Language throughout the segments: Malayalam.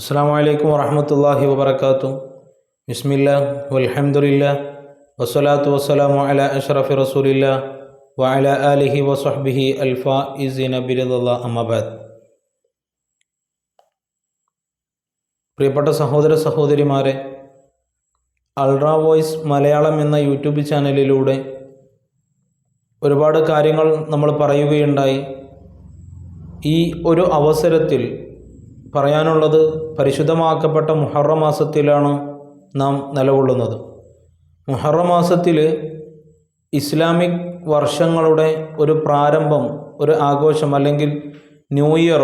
അസ്സലാമു അലൈക്കും വറഹ്മത്തുള്ളാഹി വബറകാതുഹു. ബിസ്മില്ലാഹ് വൽഹംദുലില്ലാഹ് വസ്സലാത്തു വസ്സലാമു അലാ അഷ്റഫി റസൂലില്ലാഹ് വഅലാ ആലിഹി വസഹ്ബിഹി അൽഫായിസീന ബിറിദല്ലാഹ് അമ്മാ ബഅദ്. പ്രിയപ്പെട്ട സഹോദര സഹോദരിമാരെ, അൾട്രാ വോയിസ് മലയാളം എന്ന യൂട്യൂബ് ചാനലിലൂടെ ഒരുപാട് കാര്യങ്ങൾ നമ്മൾ പറയുകയുണ്ടായി. ഈ ഒരു അവസരത്തിൽ പറയാനുള്ളത്, പരിശുദ്ധമാക്കപ്പെട്ട മുഹറം മാസത്തിലാണ് നാം നിലകൊള്ളുന്നത്. മുഹറം മാസത്തിൽ ഇസ്ലാമിക് വർഷങ്ങളുടെ ഒരു പ്രാരംഭം, ഒരു ആഘോഷം അല്ലെങ്കിൽ ന്യൂ ഇയർ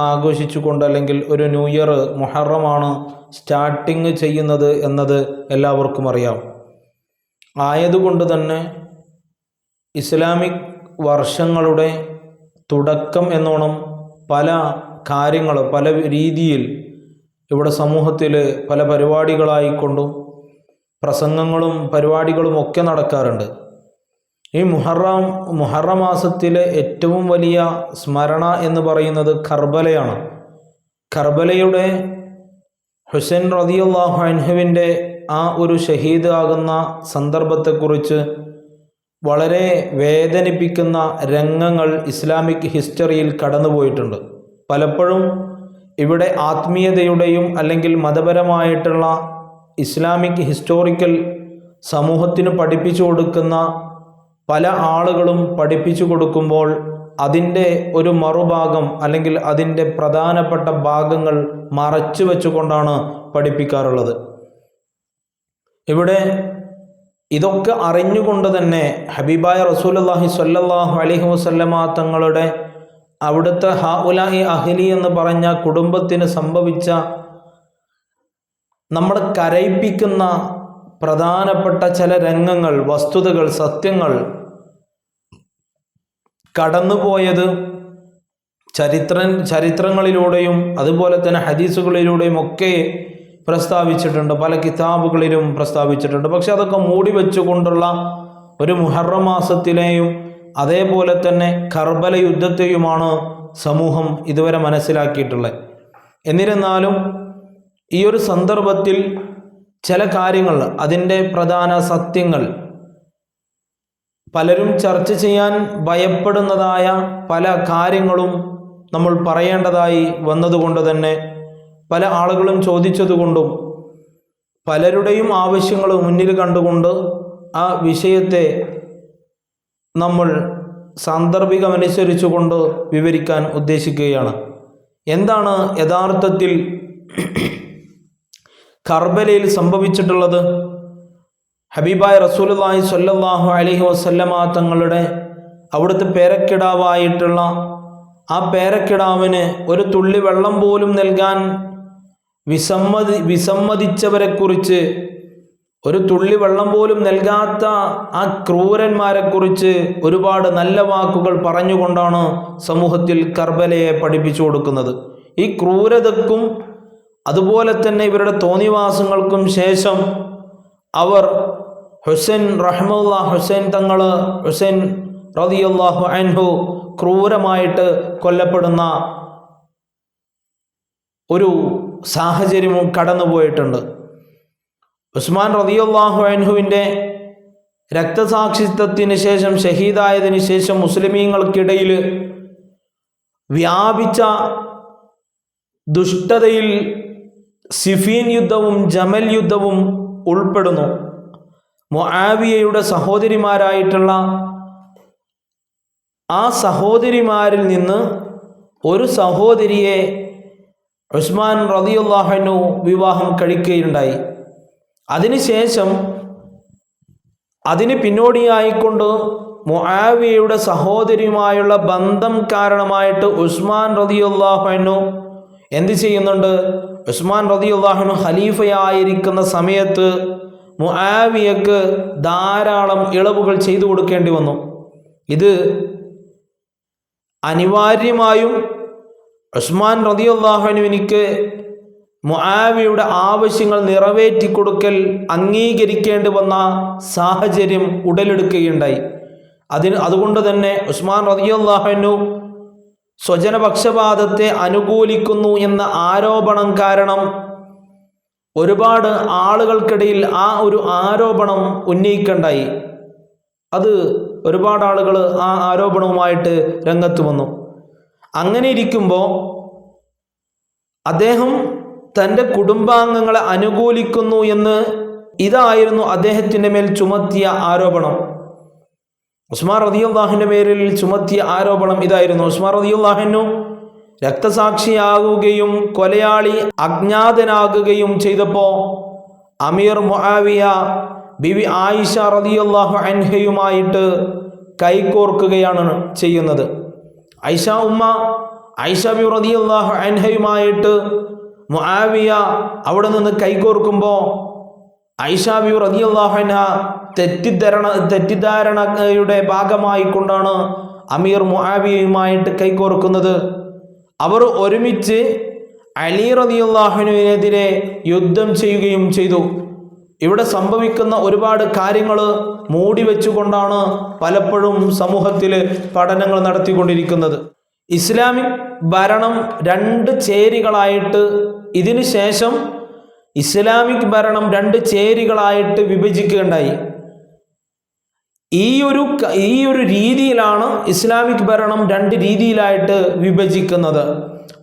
ആഘോഷിച്ചുകൊണ്ട്, അല്ലെങ്കിൽ ഒരു ന്യൂ ഇയർ മുഹറമാണ് സ്റ്റാർട്ടിങ് ചെയ്യുന്നത് എന്നത് എല്ലാവർക്കും അറിയാം. ആയതുകൊണ്ട് തന്നെ ഇസ്ലാമിക് വർഷങ്ങളുടെ തുടക്കം എന്നോണം പല കാര്യങ്ങൾ, പല രീതിയിൽ ഇവിടെ സമൂഹത്തിൽ പല പരിപാടികളായിക്കൊണ്ടും പ്രസംഗങ്ങളും പരിപാടികളും ഒക്കെ നടക്കാറുണ്ട്. ഈ മുഹറം മാസത്തിലെ ഏറ്റവും വലിയ സ്മരണ എന്ന് പറയുന്നത് കർബലയാണ്. കർബലയുടെ ഹുസൈൻ റളിയല്ലാഹു അൻഹുവിൻ്റെ ആ ഒരു ഷഹീദ് ആകുന്ന സന്ദർഭത്തെക്കുറിച്ച് വളരെ വേദനിപ്പിക്കുന്ന രംഗങ്ങൾ ഇസ്ലാമിക് ഹിസ്റ്ററിയിൽ കടന്നുപോയിട്ടുണ്ട്. പലപ്പോഴും ഇവിടെ ആത്മീയതയുടെയും അല്ലെങ്കിൽ മതപരമായിട്ടുള്ള ഇസ്ലാമിക് ഹിസ്റ്റോറിക്കൽ സമൂഹത്തിന് പഠിപ്പിച്ചു കൊടുക്കുന്ന പല ആളുകളും പഠിപ്പിച്ചു കൊടുക്കുമ്പോൾ അതിൻ്റെ ഒരു മറുഭാഗം അല്ലെങ്കിൽ അതിൻ്റെ പ്രധാനപ്പെട്ട ഭാഗങ്ങൾ മറച്ചു വെച്ചുകൊണ്ടാണ് പഠിപ്പിക്കാറുള്ളത്. ഇവിടെ ഇതൊക്കെ അറിഞ്ഞുകൊണ്ട് തന്നെ ഹബീബായ റസൂലുള്ളാഹി സ്വല്ലല്ലാഹു അലൈഹി വസല്ലമ തങ്ങളുടെ അവിടുത്തെ ഹൗലാഇ അഹ്ലി എന്ന് പറഞ്ഞ കുടുംബത്തിന് സംഭവിച്ച നമ്മളെ കരയിപ്പിക്കുന്ന പ്രധാനപ്പെട്ട ചില രംഗങ്ങൾ, വസ്തുതകൾ, സത്യങ്ങൾ കടന്നുപോയത് ചരിത്രങ്ങളിലൂടെയും അതുപോലെ തന്നെ ഹദീസുകളിലൂടെയും ഒക്കെ പ്രസ്താവിച്ചിട്ടുണ്ട്, പല കിതാബുകളിലും പ്രസ്താവിച്ചിട്ടുണ്ട്. പക്ഷെ അതൊക്കെ മൂടി വെച്ചുകൊണ്ടുള്ള ഒരു മുഹറം മാസത്തിലെയും അതേപോലെ തന്നെ കർബല യുദ്ധത്തെയുമാണ് സമൂഹം ഇതുവരെ മനസ്സിലാക്കിയിട്ടുള്ളത്. എന്നിരുന്നാലും ഈ ഒരു സന്ദർഭത്തിൽ ചില കാര്യങ്ങൾ, അതിൻ്റെ പ്രധാന സത്യങ്ങൾ, പലരും ചർച്ച ചെയ്യാൻ ഭയപ്പെടുന്നതായ പല കാര്യങ്ങളും നമ്മൾ പറയേണ്ടതായി വന്നതുകൊണ്ട് തന്നെ, പല ആളുകളും ചോദിച്ചതുകൊണ്ടും പലരുടെയും ആവശ്യങ്ങൾ മുന്നിൽ കണ്ടുകൊണ്ട് ആ വിഷയത്തെ നമ്മൾ സാന്ദർഭികമനുസരിച്ചുകൊണ്ട് വിവരിക്കാൻ ഉദ്ദേശിക്കുകയാണ്. എന്താണ് യഥാർത്ഥത്തിൽ കർബലയിൽ സംഭവിച്ചിട്ടുള്ളത്? ഹബീബായ റസൂലുള്ളാഹി സ്വല്ലല്ലാഹു അലൈഹി വസല്ലമ തങ്ങളുടെ അവിടുത്തെ പേരക്കിടാവായിട്ടുള്ള ആ പേരക്കിടാവിന് ഒരു തുള്ളി വെള്ളം പോലും നൽകാൻ വിസമ്മതിച്ചവരെക്കുറിച്ച്, ഒരു തുള്ളി വെള്ളം പോലും നൽകാത്ത ആ ക്രൂരന്മാരെക്കുറിച്ച് ഒരുപാട് നല്ല വാക്കുകൾ പറഞ്ഞുകൊണ്ടാണ് സമൂഹത്തിൽ കർബലയെ പഠിപ്പിച്ചു കൊടുക്കുന്നത്. ഈ ക്രൂരതക്കും അതുപോലെ തന്നെ ഇവരുടെ തോന്നിവാസങ്ങൾക്കും ശേഷം അവർ ഹുസൈൻ റളിയല്ലാഹു അൻഹു ക്രൂരമായിട്ട് കൊല്ലപ്പെടുന്ന ഒരു സാഹചര്യവും കടന്നുപോയിട്ടുണ്ട്. ഉസ്മാൻ റളിയല്ലാഹു അൻഹുവിൻ്റെ രക്തസാക്ഷിത്വത്തിന് ശേഷം, ഷഹീദായതിനു ശേഷം മുസ്ലിമീങ്ങൾക്കിടയിൽ വ്യാപിച്ച ദുഷ്ടതയിൽ സിഫീൻ യുദ്ധവും ജമൽ യുദ്ധവും ഉൾപ്പെടുന്നു. മുആവിയയുടെ സഹോദരിമാരായിട്ടുള്ള ആ സഹോദരിമാരിൽ നിന്ന് ഒരു സഹോദരിയെ ഉസ്മാൻ റളിയല്ലാഹു അൻഹു വിവാഹം കഴിക്കുകയുണ്ടായി. അതിനുശേഷം അതിന് പിന്നോടിയായിക്കൊണ്ട് മുആവിയയുടെ സഹോദരിയുമായുള്ള ബന്ധം കാരണമായിട്ട് ഉസ്മാൻ റളിയല്ലാഹു അൻഹു എന്ത് ചെയ്യുന്നുണ്ട്? ഉസ്മാൻ റളിയല്ലാഹു അൻഹു ഖലീഫയായിരിക്കുന്ന സമയത്ത് മുആവിയക്ക് ധാരാളം ഇളവുകൾ ചെയ്തു കൊടുക്കേണ്ടി വന്നു. ഇത് അനിവാര്യമായും ഉസ്മാൻ റളിയല്ലാഹു അൻഹുവിനിക്ക് മുആവിയയുടെ ആവശ്യങ്ങൾ നിറവേറ്റി കൊടുക്കൽ അംഗീകരിക്കേണ്ടി വന്ന സാഹചര്യം ഉടലെടുക്കുകയുണ്ടായി. അതുകൊണ്ട് തന്നെ ഉസ്മാൻ റളിയല്ലാഹു അൻഹു സ്വജനപക്ഷപാതത്തെ അനുകൂലിക്കുന്നു എന്ന ആരോപണം കാരണം ഒരുപാട് ആളുകൾക്കിടയിൽ ആ ഒരു ആരോപണം ഉന്നയിക്കണ്ടായി. അത് ഒരുപാട് ആളുകൾ ആ ആരോപണവുമായിട്ട് രംഗത്ത് വന്നു. അങ്ങനെ ഇരിക്കുമ്പോൾ അദ്ദേഹം തൻ്റെ കുടുംബാംഗങ്ങളെ അനുകൂലിക്കുന്നു എന്ന് ഇതായിരുന്നു അദ്ദേഹത്തിൻ്റെ മേൽ ചുമത്തിയ ആരോപണം. ഉസ്മാൻ റളിയല്ലാഹുവിൻ്റെ പേരിൽ ചുമത്തിയ ആരോപണം ഇതായിരുന്നു. ഉസ്മാൻ റളിയല്ലാഹു രക്തസാക്ഷിയാകുകയും കൊലയാളി അജ്ഞാതനാകുകയും ചെയ്തപ്പോൾ അമീർ മുആവിയ ബിവി ആയിഷ റളിയല്ലാഹു അൻഹയുമായിട്ട് കൈകോർക്കുകയാണ് ചെയ്യുന്നത്. ആയിഷ ഉമ്മ ആയിഷ ബിവി റളിയല്ലാഹു അൻഹയുമായിട്ട് മുആവിയ അവിടെ നിന്ന് കൈകോർക്കുമ്പോൾ ആയിഷ ബിവി റളിയല്ലാഹു അൻഹ തെറ്റിദ്ധാരണയുടെ ഭാഗമായി കൊണ്ടാണ് അമീർ മുആവിയയുമായിട്ട് കൈകോർക്കുന്നത്. അവർ ഒരുമിച്ച് അലി റളിയല്ലാഹുവിനെതിരെ യുദ്ധം ചെയ്യുകയും ചെയ്തു. ഇവിടെ സംഭവിക്കുന്ന ഒരുപാട് കാര്യങ്ങൾ മൂടി വെച്ചുകൊണ്ടാണ് പലപ്പോഴും സമൂഹത്തിൽ പഠനങ്ങൾ നടത്തിക്കൊണ്ടിരിക്കുന്നത്. ഇസ്ലാമിക് ഭരണം രണ്ട് ചേരികളായിട്ട്, ഇതിനു ശേഷം ഇസ്ലാമിക് ഭരണം രണ്ട് ചേരികളായിട്ട് വിഭജിക്കുകയുണ്ടായി. ഈ ഒരു രീതിയിലാണ് ഇസ്ലാമിക് ഭരണം രണ്ട് രീതിയിലായിട്ട് വിഭജിക്കുന്നത്.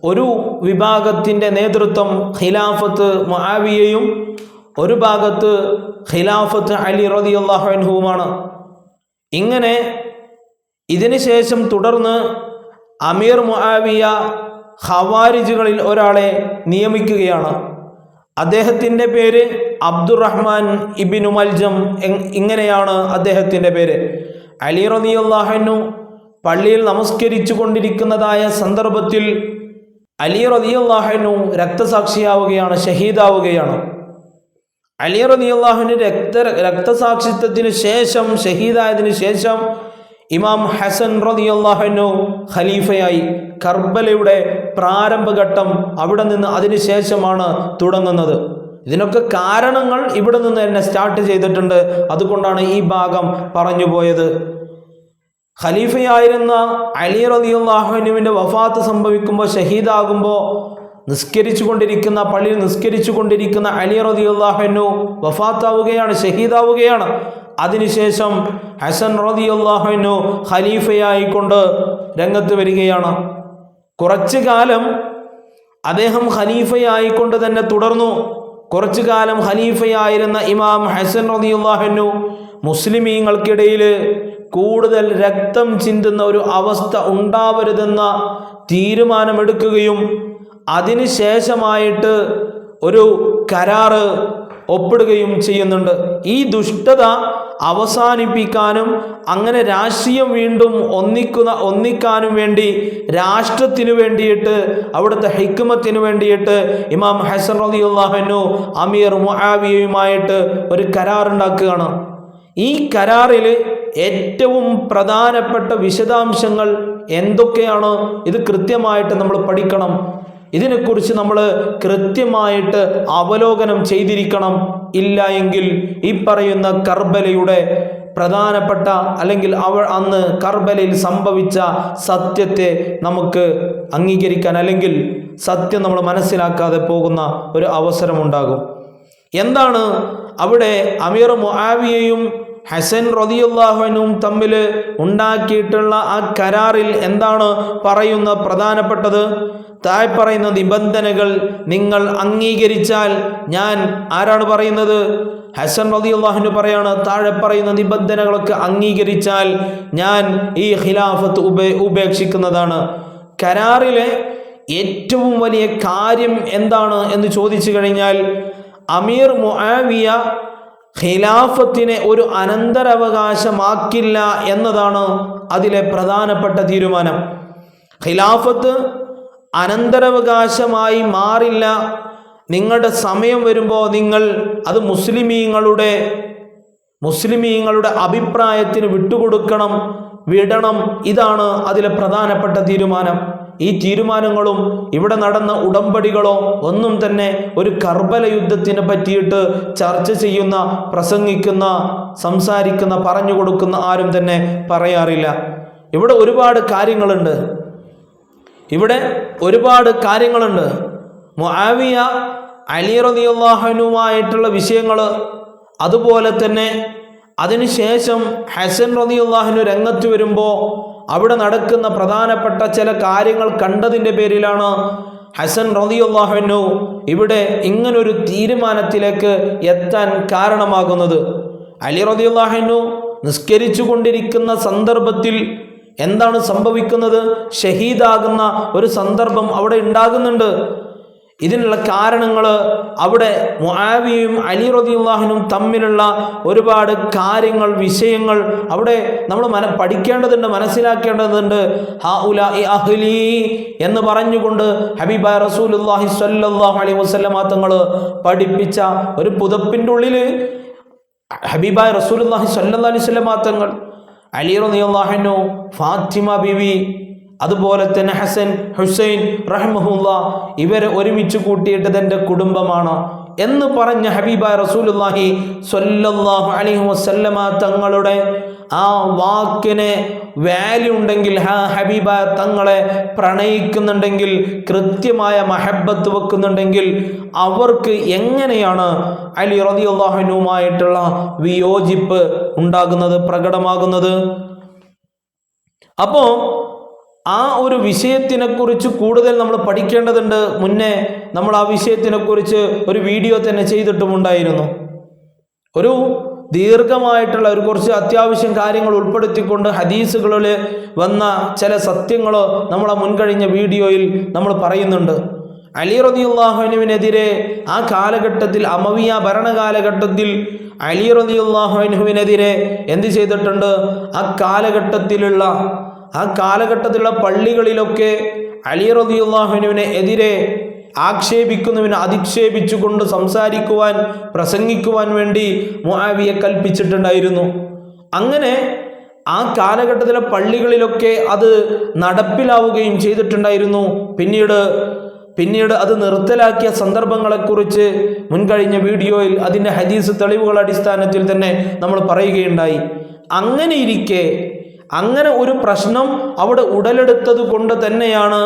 ഒരു വിഭാഗത്തിൻ്റെ നേതൃത്വം ഖിലാഫത്ത് മുആവിയയും ഒരു ഭാഗത്ത് ഖിലാഫത്ത് അലി റളിയല്ലാഹു അൻഹുവുമാണ്. ഇങ്ങനെ ഇതിനു ശേഷം തുടർന്ന് അമീർ മുആവിയ ഖവാരിജുകളിൽ ഒരാളെ നിയമിക്കുകയാണ്. അദ്ദേഹത്തിൻ്റെ പേര് അബ്ദുറഹ്മാൻ ഇബ്നു മൽജം, ഇങ്ങനെയാണ് അദ്ദേഹത്തിൻ്റെ പേര്. അലി റളിയല്ലാഹു അൻഹു പള്ളിയിൽ നമസ്കരിച്ചു കൊണ്ടിരിക്കുന്നതായ സന്ദർഭത്തിൽ അലി റളിയല്ലാഹു അൻഹു രക്തസാക്ഷിയാവുകയാണ്, ഷഹീദാവുകയാണ്. അലി റളിയല്ലാഹു അൻഹു രക്തസാക്ഷിത്വത്തിന് ശേഷം, ഷഹീദായതിനു ശേഷം ഇമാം ഹസൻ റളിയല്ലാഹു അൻഹു ഖലീഫയായി. കർബലയുടെ പ്രാരംഭഘട്ടം അവിടെ നിന്ന് അതിനുശേഷമാണ് തുടങ്ങുന്നത്. ഇതിനൊക്കെ കാരണങ്ങൾ ഇവിടെ നിന്ന് തന്നെ സ്റ്റാർട്ട് ചെയ്തിട്ടുണ്ട്. അതുകൊണ്ടാണ് ഈ ഭാഗം പറഞ്ഞു പോയത്. ഖലീഫയായിരുന്ന അലി റളിയല്ലാഹു അൻഹുവിൻ്റെ വഫാത്ത് സംഭവിക്കുമ്പോൾ, ഷഹീദാകുമ്പോൾ പള്ളിയിൽ നിസ്കരിച്ചു കൊണ്ടിരിക്കുന്ന അലി റളിയല്ലാഹു അൻഹു വഫാത്താവുകയാണ്, ഷഹീദാവുകയാണ്. അതിനുശേഷം ഹസൻ റളിയല്ലാഹു അൻഹു ഖലീഫയായിക്കൊണ്ട് രംഗത്ത് വരികയാണ്. കുറച്ചു കാലം അദ്ദേഹം ഖലീഫയായിക്കൊണ്ട് തന്നെ തുടർന്നു. കുറച്ചു കാലം ഖലീഫയായിരുന്ന ഇമാം ഹസൻ റളിയല്ലാഹു അൻഹു മുസ്ലിമീങ്ങൾക്കിടയിൽ കൂടുതൽ രക്തം ചിന്തുന്ന ഒരു അവസ്ഥ ഉണ്ടാവരുതെന്ന തീരുമാനമെടുക്കുകയും അതിനുശേഷമായിട്ട് ഒരു കരാറ് ഒപ്പിടുകയും ചെയ്യുന്നുണ്ട്. ഈ ദുഷ്ടത അവസാനിപ്പിക്കാനും അങ്ങനെ രാഷ്ട്രീയം വീണ്ടും ഒന്നിക്കാനും വേണ്ടി, രാഷ്ട്രത്തിനു വേണ്ടിയിട്ട്, അവിടുത്തെ ഹിക്മത്തിന് വേണ്ടിയിട്ട് ഇമാം ഹസൻ റളിയല്ലാഹു അൻഹു അമീർ മുആവിയയുമായിട്ട് ഒരു കരാറുണ്ടാക്കുകയാണ്. ഈ കരാറിൽ ഏറ്റവും പ്രധാനപ്പെട്ട വിശദാംശങ്ങൾ എന്തൊക്കെയാണ്, ഇത് കൃത്യമായിട്ട് നമ്മൾ പഠിക്കണം. ഇതിനെക്കുറിച്ച് നമ്മൾ കൃത്യമായിട്ട് അവലോകനം ചെയ്തിരിക്കണം. ഇല്ല എങ്കിൽ ഈ പറയുന്ന കർബലയുടെ പ്രധാനപ്പെട്ട, അല്ലെങ്കിൽ അന്ന് കർബലയിൽ സംഭവിച്ച സത്യത്തെ നമുക്ക് അംഗീകരിക്കാൻ, അല്ലെങ്കിൽ സത്യം നമ്മൾ മനസ്സിലാക്കാതെ പോകുന്ന ഒരു അവസരമുണ്ടാകും. എന്താണ് അവിടെ അമീർ മുആവിയയും ഹസൻ റളിയല്ലാഹു അൻഹും തമ്മിൽ ഉണ്ടാക്കിയിട്ടുള്ള ആ കരാറിൽ എന്താണ് പറയുന്ന പ്രധാനപ്പെട്ടത്? താഴെ പറയുന്ന നിബന്ധനകൾ നിങ്ങൾ അംഗീകരിച്ചാൽ ഞാൻ, ആരാണ് പറയുന്നത്? ഹസൻ റളിയല്ലാഹു അൻഹു പറയാണ്, താഴെ പറയുന്ന നിബന്ധനകളൊക്കെ അംഗീകരിച്ചാൽ ഞാൻ ഈ ഖിലാഫത്ത് ഉപേക്ഷിക്കുന്നതാണ്. കരാറിലെ ഏറ്റവും വലിയ കാര്യം എന്താണ് എന്ന് ചോദിച്ചു കഴിഞ്ഞാൽ, അമീർ മുആവിയ ഖിലാഫത്തിനെ ഒരു അനന്തരാവകാശമാക്കില്ല എന്നതാണ് അതിലെ പ്രധാനപ്പെട്ട തീരുമാനം. ഖിലാഫത്ത് അനന്തരാവകാശമായി മാറില്ല. നിങ്ങളുടെ സമയം വരുമ്പോൾ നിങ്ങൾ അത് മുസ്ലിമീങ്ങളുടെ അഭിപ്രായത്തിന് വിടണം. ഇതാണ് അതിലെ പ്രധാനപ്പെട്ട തീരുമാനം. ഈ തീരുമാനങ്ങളും ഇവിടെ നടന്ന ഉടമ്പടികളോ ഒന്നും തന്നെ ഒരു കർബല യുദ്ധത്തിനെ പറ്റിയിട്ട് ചർച്ച ചെയ്യുന്ന, പ്രസംഗിക്കുന്ന, സംസാരിക്കുന്ന, പറഞ്ഞു കൊടുക്കുന്ന ആരും തന്നെ പറയാറില്ല. ഇവിടെ ഒരുപാട് കാര്യങ്ങളുണ്ട്. ഇവിടെ ഒരുപാട് കാര്യങ്ങളുണ്ട്. മുആവിയ അലി റളിയല്ലാഹു അൻഹുമായിട്ടുള്ള വിഷയങ്ങൾ, അതുപോലെ തന്നെ അതിനുശേഷം ഹസൻ റളിയല്ലാഹു അൻഹു രംഗത്ത് വരുമ്പോൾ അവിടെ നടക്കുന്ന പ്രധാനപ്പെട്ട ചില കാര്യങ്ങൾ കണ്ടതിൻ്റെ പേരിലാണ് ഹസൻ റളിയല്ലാഹു അൻഹു ഇവിടെ ഇങ്ങനൊരു തീരുമാനത്തിലേക്ക് എത്താൻ കാരണമാകുന്നത്. അലി റളിയല്ലാഹു അൻഹു നിസ്കരിച്ചു കൊണ്ടിരിക്കുന്ന സന്ദർഭത്തിൽ എന്താണ് സംഭവിക്കുന്നത്? ഷഹീദാകുന്ന ഒരു സന്ദർഭം അവിടെ ഉണ്ടാകുന്നുണ്ട്. ഇതിനുള്ള കാരണങ്ങൾ അവിടെ മുആവിയയും അലി റളിയല്ലാഹുവിനും തമ്മിലുള്ള ഒരുപാട് കാര്യങ്ങൾ, വിഷയങ്ങൾ അവിടെ നമ്മൾ പഠിക്കേണ്ടതുണ്ട്, മനസ്സിലാക്കേണ്ടതുണ്ട്. ഹൗലാഇ അഹ്ലി എന്ന് പറഞ്ഞുകൊണ്ട് ഹബീബായ റസൂലുള്ളാഹി സ്വല്ലല്ലാഹു അലൈഹി വസല്ലമ തങ്ങൾ പഠിപ്പിച്ച ഒരു പുതപ്പിൻ്റെ ഉള്ളിൽ ഹബീബായ റസൂലുള്ളാഹി സ്വല്ലല്ലാഹു അലൈഹി വസല്ലമ തങ്ങൾ, അലി റളിയല്ലാഹു അൻഹു, ഫാത്തിമ ബീവി, അതുപോലെ തന്നെ ഹസൻ, ഹുസൈൻ റഹ്മഹുല്ലാ, ഇവരെ ഒരുമിച്ച് കൂട്ടിയിട്ട് തൻ്റെ കുടുംബമാണ് എന്ന് പറഞ്ഞ ഹബീബായ റസൂലുള്ളാഹി സ്വല്ലല്ലാഹു അലൈഹി വസല്ലമ തങ്ങളുടെ ആ വാക്കിന് വാല്യൂ ഉണ്ടെങ്കിൽ, ഹബീബായ തങ്ങളെ പ്രണയിക്കുന്നുണ്ടെങ്കിൽ, കൃത്യമായ മഹബത്ത് വെക്കുന്നുണ്ടെങ്കിൽ അവർക്ക് എങ്ങനെയാണ് അലി റളിയല്ലാഹു അൻഹുമായിട്ടുള്ള വിയോജിപ്പ് ഉണ്ടാകുന്നത്, പ്രകടമാകുന്നത്? അപ്പോൾ ആ ഒരു വിഷയത്തിനെക്കുറിച്ച് കൂടുതൽ നമ്മൾ പഠിക്കേണ്ടതുണ്ട്. മുന്നേ നമ്മൾ ആ വിഷയത്തിനെക്കുറിച്ച് ഒരു വീഡിയോ തന്നെ ചെയ്തിട്ടുമുണ്ടായിരുന്നു. ഒരു ദീർഘമായിട്ടുള്ള ഒരു കുറച്ച് അത്യാവശ്യം കാര്യങ്ങൾ ഉൾപ്പെടുത്തിക്കൊണ്ട് ഹദീസുകളിൽ വന്ന ചില സത്യങ്ങൾ നമ്മളെ മുൻകഴിഞ്ഞ വീഡിയോയിൽ നമ്മൾ പറയുന്നുണ്ട്. അലി റളിയല്ലാഹു അൻഹുവിനെതിരെ ആ കാലഘട്ടത്തിൽ, അമവിയ ഭരണകാലഘട്ടത്തിൽ അലി റളിയല്ലാഹു അൻഹുവിനെതിരെ എന്ത് ചെയ്തിട്ടുണ്ട്? ആ കാലഘട്ടത്തിലുള്ള പള്ളികളിലൊക്കെ അലി റളിയല്ലാഹു അൻഹുവിനെ എതിരെ ആക്ഷേപിക്കുന്നതിന് അധിക്ഷേപിച്ചുകൊണ്ട് സംസാരിക്കുവാൻ, പ്രസംഗിക്കുവാൻ വേണ്ടി മുആവിയ കൽപ്പിച്ചിട്ടുണ്ടായിരുന്നു. അങ്ങനെ ആ കാലഘട്ടത്തിലെ പള്ളികളിലൊക്കെ അത് നടപ്പിലാവുകയും ചെയ്തിട്ടുണ്ടായിരുന്നു. പിന്നീട് അത് നിർത്തലാക്കിയ സന്ദർഭങ്ങളെക്കുറിച്ച് മുൻകഴിഞ്ഞ വീഡിയോയിൽ അതിൻ്റെ ഹദീസ് തെളിവുകളുടെ അടിസ്ഥാനത്തിൽ തന്നെ നമ്മൾ പറയുകയുണ്ടായി. അങ്ങനെ ഇരിക്കെ അങ്ങനെ ഒരു പ്രശ്നം അവിടെ ഉടലെടുത്തത് കൊണ്ട് തന്നെയാണ്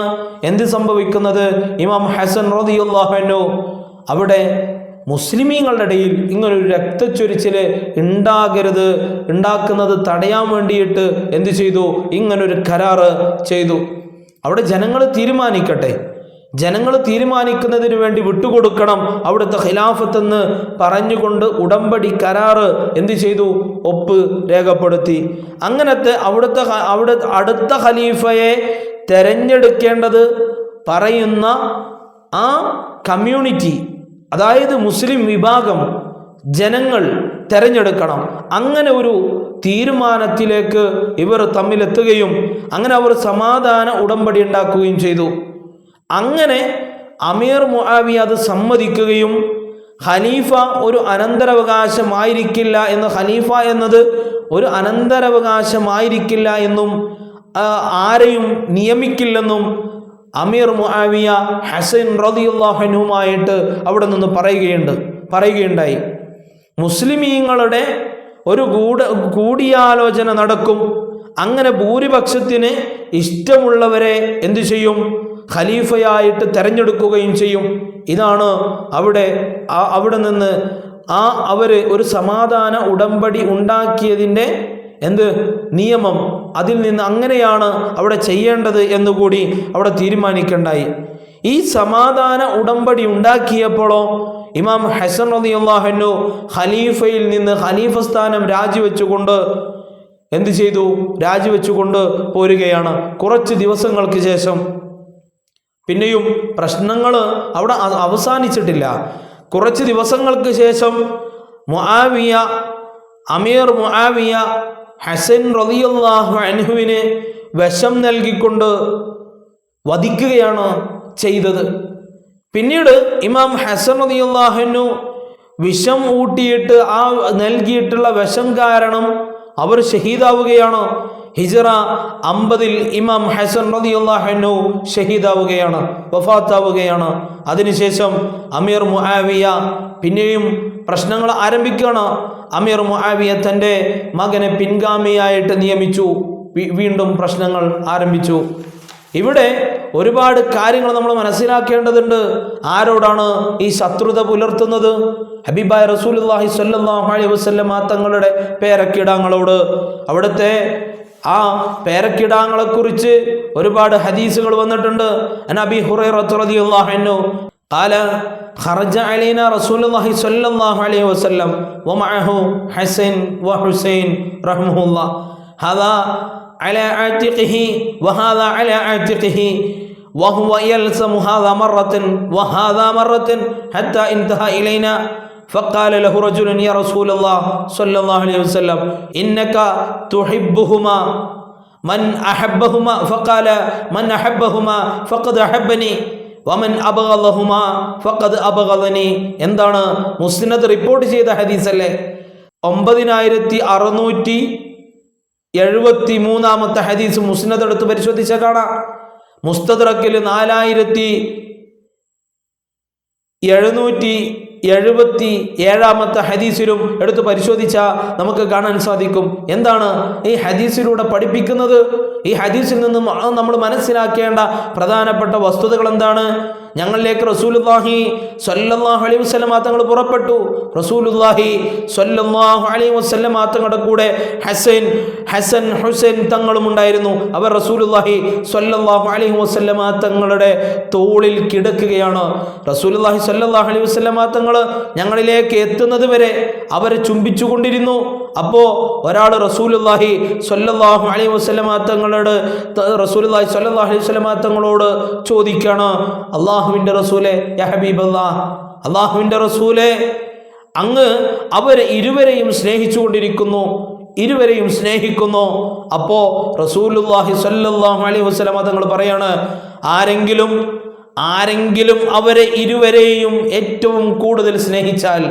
എന്ത് സംഭവിക്കുന്നത്? ഇമാം ഹസൻ റളിയല്ലാഹു അൻഹു അവിടെ മുസ്ലിമീങ്ങളുടെ ഇടയിൽ ഇങ്ങനൊരു രക്തച്ചൊരിച്ചിൽ ഉണ്ടാക്കുന്നത് തടയാൻ വേണ്ടിയിട്ട് എന്ത് ചെയ്തു? ഇങ്ങനൊരു കരാറ് ചെയ്തു. അവിടെ ജനങ്ങൾ തീരുമാനിക്കട്ടെ, ജനങ്ങൾ തീരുമാനിക്കുന്നതിന് വേണ്ടി വിട്ടുകൊടുക്കണം അവിടുത്തെ ഖിലാഫത്തെന്ന് പറഞ്ഞുകൊണ്ട് ഉടമ്പടി കരാറ് എന്ത് ചെയ്തു? ഒപ്പ് രേഖപ്പെടുത്തി. അങ്ങനത്തെ അടുത്ത ഖലീഫയെ തെരഞ്ഞെടുക്കേണ്ടത് പറയുന്ന ആ കമ്മ്യൂണിറ്റി, അതായത് മുസ്ലിം വിഭാഗം ജനങ്ങൾ തെരഞ്ഞെടുക്കണം. അങ്ങനെ ഒരു തീരുമാനത്തിലേക്ക് ഇവർ തമ്മിലെത്തുകയും അങ്ങനെ അവർ സമാധാന ഉടമ്പടി ഉണ്ടാക്കുകയും ചെയ്തു. അങ്ങനെ അമീർ മുആവിയ അത് സമ്മതിക്കുകയും ഖലീഫ ഒരു അനന്തരാവകാശമായിരിക്കില്ല എന്ന്, ഖലീഫ എന്നത് ഒരു അനന്തരാവകാശമായിരിക്കില്ല എന്നും ആരെയും നിയമിക്കില്ലെന്നും അമീർ മുആവിയ ഹസൻ റളിയല്ലാഹു അൻഹുമായിട്ട് അവിടെ നിന്ന് പറയുകയുണ്ടായി. മുസ്ലിമീങ്ങളുടെ ഒരു കൂടിയാലോചന നടക്കും. അങ്ങനെ ഭൂരിപക്ഷത്തിന് ഇഷ്ടമുള്ളവരെ എന്തു ചെയ്യും? ഖലീഫയായിട്ട് തെരഞ്ഞെടുക്കുകയും ചെയ്യും. ഇതാണ് അവിടെ നിന്ന് അവർ ഒരു സമാധാന ഉടമ്പടി ഉണ്ടാക്കിയതിൻ്റെ നിയമം. അതിൽ നിന്ന് അങ്ങനെയാണ് അവിടെ ചെയ്യേണ്ടത് എന്നുകൂടി അവിടെ തീരുമാനിക്കണ്ടായി. ഈ സമാധാന ഉടമ്പടി ഉണ്ടാക്കിയപ്പോഴോ ഇമാം ഹസൻ റളിയല്ലാഹു അൻഹു ഖലീഫയിൽ നിന്ന് ഖലീഫ സ്ഥാനം രാജിവെച്ചുകൊണ്ട് എന്ത് ചെയ്തു? രാജിവെച്ചുകൊണ്ട് പോരുകയാണ്. കുറച്ച് ദിവസങ്ങൾക്ക് ശേഷം പിന്നെയും പ്രശ്നങ്ങൾ അവിടെ അവസാനിച്ചിട്ടില്ല. കുറച്ച് ദിവസങ്ങൾക്ക് ശേഷം അമീർ മുആവിയ ഹസൻ റളിയല്ലാഹു അൻഹുവിന് വിഷം നൽകിക്കൊണ്ട് വധിക്കുകയാണ് ചെയ്തത്. പിന്നീട് ഇമാം ഹസൻ റളിയല്ലാഹു അൻഹു വിഷം ഊട്ടിയിട്ട് ആ നൽകിയിട്ടുള്ള വിഷം കാരണം അവർ ഷഹീദാവുകയാണ്. ഹിജ്റ 50 ഇമാം ഹസൻ റളിയല്ലാഹു അൻഹു ഷഹീദാവുകയാണ്, വഫാത്താവുകയാണ്. അതിനുശേഷം അമീർ മുആവിയ പിന്നെയും പ്രശ്നങ്ങൾ ആരംഭിക്കുകയാണ്. അമീർ മുആവിയ തൻ്റെ മകനെ പിൻഗാമിയായിട്ട് നിയമിച്ചു. വീണ്ടും പ്രശ്നങ്ങൾ ആരംഭിച്ചു. ഇവിടെ ഒരുപാട് കാര്യങ്ങൾ നമ്മൾ മനസ്സിലാക്കേണ്ടതുണ്ട്. ആരോടാണ് ഈ ശത്രുത പുലർത്തുന്നത്? ഹബീബായ റസൂലുള്ളാഹി സ്വല്ലല്ലാഹു അലൈഹി വസല്ലം തങ്ങളുടെ പേരക്കിടാങ്ങളോട്. അവിടുത്തെ ആ പേരക്കിടാങ്ങളെക്കുറിച്ച് ഒരുപാട് ഹദീസുകൾ വന്നിട്ടുണ്ട്. അൻ അബീ ഹുറൈറ റളിയല്ലാഹു അൻഹു ഖാല ഖറജ അലൈനാ റസൂലുള്ളാഹി സ്വല്ലല്ലാഹു അലൈഹി വസല്ലം വമഅഹു ഹസൻ വഹുസൈൻ റഹ്മഹുല്ലാഹ് ഹാദാ അലാ ആതിഖിഹി വഹാദാ അലാ ആതിഖിഹി വഹുവ യൽസമു ഹാദാ മറത്തൻ വഹാദാ മറത്തൻ ഹത്താ ഇൻതഹാ ഇലൈനാ فقال له رجل يا رسول الله صلى الله عليه وسلم إنك تحبهما من أحبهما فقال من أحبهما فقد أحبني വമൻ അബഗളഹുമാ ഫഖദ് അബഗളനി. എന്താണ്? മുസ്നദ് റിപ്പോർട്ട് ചെയ്ത ഹദീസ് അല്ലേ? 9673 ഹദീസ് മുസ്നദ് എടുത്ത് പരിശോധിച്ചാൽ കാണാം. മുസ്തദ്റക്കിൽ 4777 ഹദീസിലും എടുത്ത് പരിശോധിച്ചാൽ നമുക്ക് കാണാൻ സാധിക്കും. എന്താണ് ഈ ഹദീസിലൂടെ പഠിപ്പിക്കുന്നത്? ഈ ഹദീസിൽ നിന്ന് നമ്മൾ മനസ്സിലാക്കേണ്ട പ്രധാനപ്പെട്ട വസ്തുതകൾ എന്താണ്? ഞങ്ങളിലേക്ക് റസൂലുള്ളാഹി സ്വല്ലല്ലാഹു അലൈഹി വസല്ലം തങ്ങൾ പുറപ്പെട്ടു. റസൂലുള്ളാഹി സ്വല്ലല്ലാഹു അലൈഹി വസല്ലം തങ്ങളുടെ കൂടെ ഹസൻ ഹുസൈൻ തങ്ങളും ഉണ്ടായിരുന്നു. അവർ റസൂലുള്ളാഹി സ്വല്ലല്ലാഹു അലൈഹി വസല്ലം തങ്ങളുടെ തോളിൽ കിടക്കുകയാണ്. റസൂലുള്ളാഹി സ്വല്ലല്ലാഹു അലൈഹി വസല്ലം തങ്ങൾ ഞങ്ങളിലേക്ക് എത്തുന്നത് വരെ അവരെ ചുംബിച്ചുകൊണ്ടിരുന്നു. അപ്പോൾ ഒരാൾ റസൂലുള്ളാഹി സ്വല്ലല്ലാഹു അലൈഹി വസല്ലം തങ്ങളോട് ചോദിക്കാണ്, അല്ലാഹുവിൻ്റെ റസൂലേ, യാ ഹബീബല്ലാഹ്, അല്ലാഹുവിൻ്റെ റസൂലേ, അങ്ങ് അവരെ ഇരുവരെയും സ്നേഹിക്കുന്നു. അപ്പോൾ റസൂലുള്ളാഹി സ്വല്ലല്ലാഹു അലൈഹി വസല്ലം തങ്ങൾ പറയാണ്, ആരെങ്കിലും അവരെ ഇരുവരെയും ഏറ്റവും കൂടുതൽ സ്നേഹിച്ചാൽ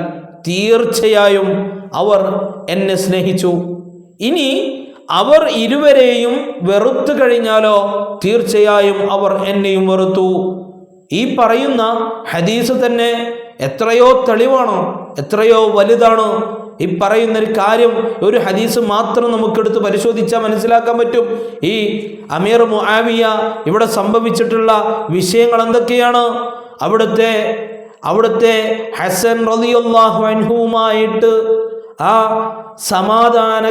തീർച്ചയായും അവർ എന്നെ സ്നേഹിച്ചു. ഇനി അവർ ഇരുവരെയും വെറുത്തു കഴിഞ്ഞാലോ തീർച്ചയായും അവർ എന്നെയും വെറുത്തു. ഈ പറയുന്ന ഹദീസ് തന്നെ എത്രയോ തെളിവാണ്, എത്രയോ വലുതാണ്. ഈ പറയുന്നൊരു കാര്യം ഒരു ഹദീസ് മാത്രം നമുക്കെടുത്ത് പരിശോധിച്ചാൽ മനസ്സിലാക്കാൻ പറ്റും. ഈ അമീർ മുആവിയ ഇവിടെ സംഭവിച്ചിട്ടുള്ള വിഷയങ്ങൾ എന്തൊക്കെയാണ്? അവിടുത്തെ ഹസൻ റളിയല്ലാഹു അൻഹുവുമായിട്ട് ആ സമാധാന